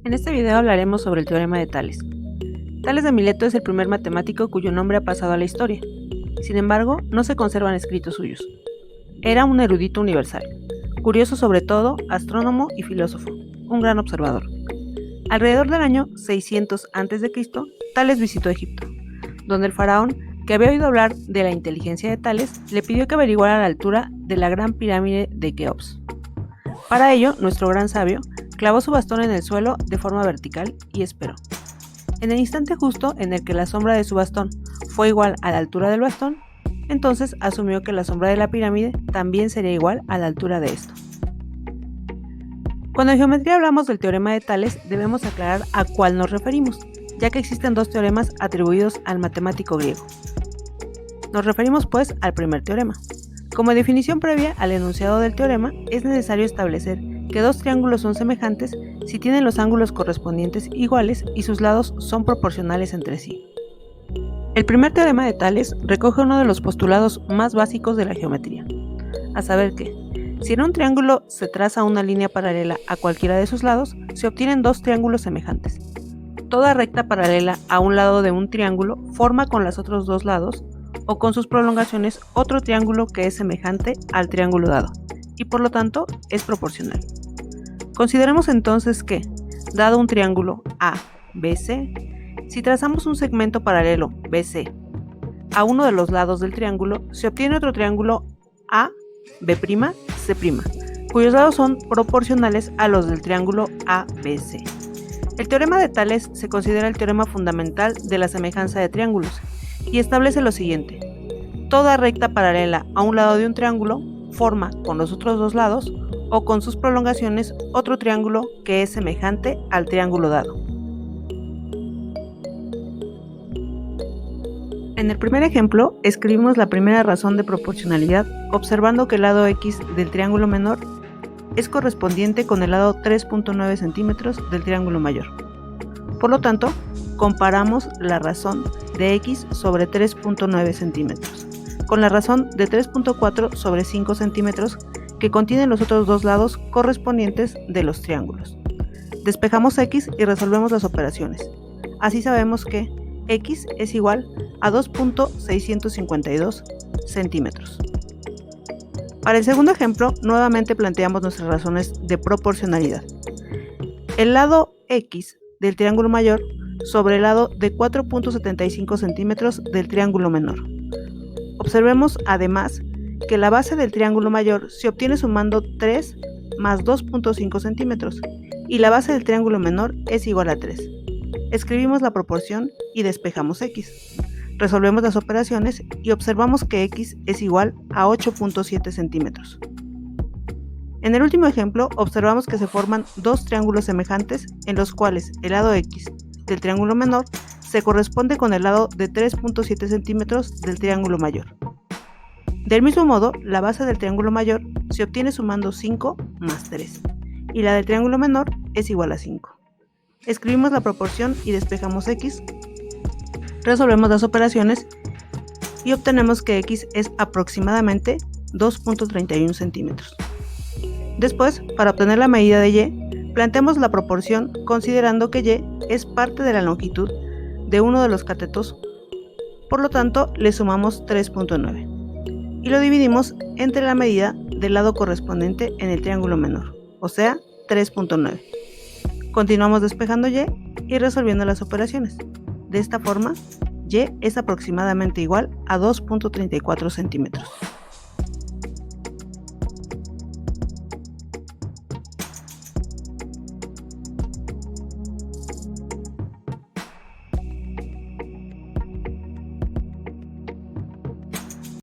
En este video hablaremos sobre el teorema de Tales. Tales de Mileto es el primer matemático cuyo nombre ha pasado a la historia. Sin embargo, no se conservan escritos suyos. Era un erudito universal, curioso sobre todo, astrónomo y filósofo, un gran observador. Alrededor del año 600 a.C., Tales visitó Egipto, donde el faraón, que había oído hablar de la inteligencia de Tales, le pidió que averiguara la altura de la gran pirámide de Keops. Para ello, nuestro gran sabio clavó su bastón en el suelo de forma vertical y esperó. En el instante justo en el que la sombra de su bastón fue igual a la altura del bastón, entonces asumió que la sombra de la pirámide también sería igual a la altura de esto. Cuando en geometría hablamos del teorema de Tales, debemos aclarar a cuál nos referimos, ya que existen dos teoremas atribuidos al matemático griego. Nos referimos pues al primer teorema. Como definición previa al enunciado del teorema, es necesario establecer que dos triángulos son semejantes si tienen los ángulos correspondientes iguales y sus lados son proporcionales entre sí. El primer teorema de Tales recoge uno de los postulados más básicos de la geometría, a saber que, si en un triángulo se traza una línea paralela a cualquiera de sus lados, se obtienen dos triángulos semejantes. Toda recta paralela a un lado de un triángulo forma con los otros dos lados o con sus prolongaciones otro triángulo que es semejante al triángulo dado y por lo tanto es proporcional. Consideremos entonces que, dado un triángulo ABC, si trazamos un segmento paralelo BC a uno de los lados del triángulo, se obtiene otro triángulo AB'C', cuyos lados son proporcionales a los del triángulo ABC. El teorema de Tales se considera el teorema fundamental de la semejanza de triángulos y establece lo siguiente: toda recta paralela a un lado de un triángulo forma con los otros dos lados o con sus prolongaciones otro triángulo que es semejante al triángulo dado. En el primer ejemplo, escribimos la primera razón de proporcionalidad observando que el lado X del triángulo menor es correspondiente con el lado 3.9 centímetros del triángulo mayor. Por lo tanto, comparamos la razón de X sobre 3.9 centímetros con la razón de 3.4 sobre 5 centímetros que contienen los otros dos lados correspondientes de los triángulos. Despejamos X y resolvemos las operaciones. Así sabemos que X es igual a 2.652 centímetros. Para el segundo ejemplo, nuevamente planteamos nuestras razones de proporcionalidad. El lado X del triángulo mayor sobre el lado de 4.75 centímetros del triángulo menor. Observemos además que la base del triángulo mayor se obtiene sumando 3 más 2.5 centímetros y la base del triángulo menor es igual a 3. Escribimos la proporción y despejamos X. Resolvemos las operaciones y observamos que X es igual a 8.7 centímetros. En el último ejemplo, observamos que se forman dos triángulos semejantes en los cuales el lado X del triángulo menor se corresponde con el lado de 3.7 centímetros del triángulo mayor. Del mismo modo, la base del triángulo mayor se obtiene sumando 5 más 3, y la del triángulo menor es igual a 5. Escribimos la proporción y despejamos X, resolvemos las operaciones y obtenemos que X es aproximadamente 2.31 centímetros. Después, para obtener la medida de Y, planteamos la proporción considerando que Y es parte de la longitud de uno de los catetos, por lo tanto le sumamos 3.9 y lo dividimos entre la medida del lado correspondiente en el triángulo menor, o sea 3.9. Continuamos despejando Y y resolviendo las operaciones. De esta forma, Y es aproximadamente igual a 2.34 centímetros.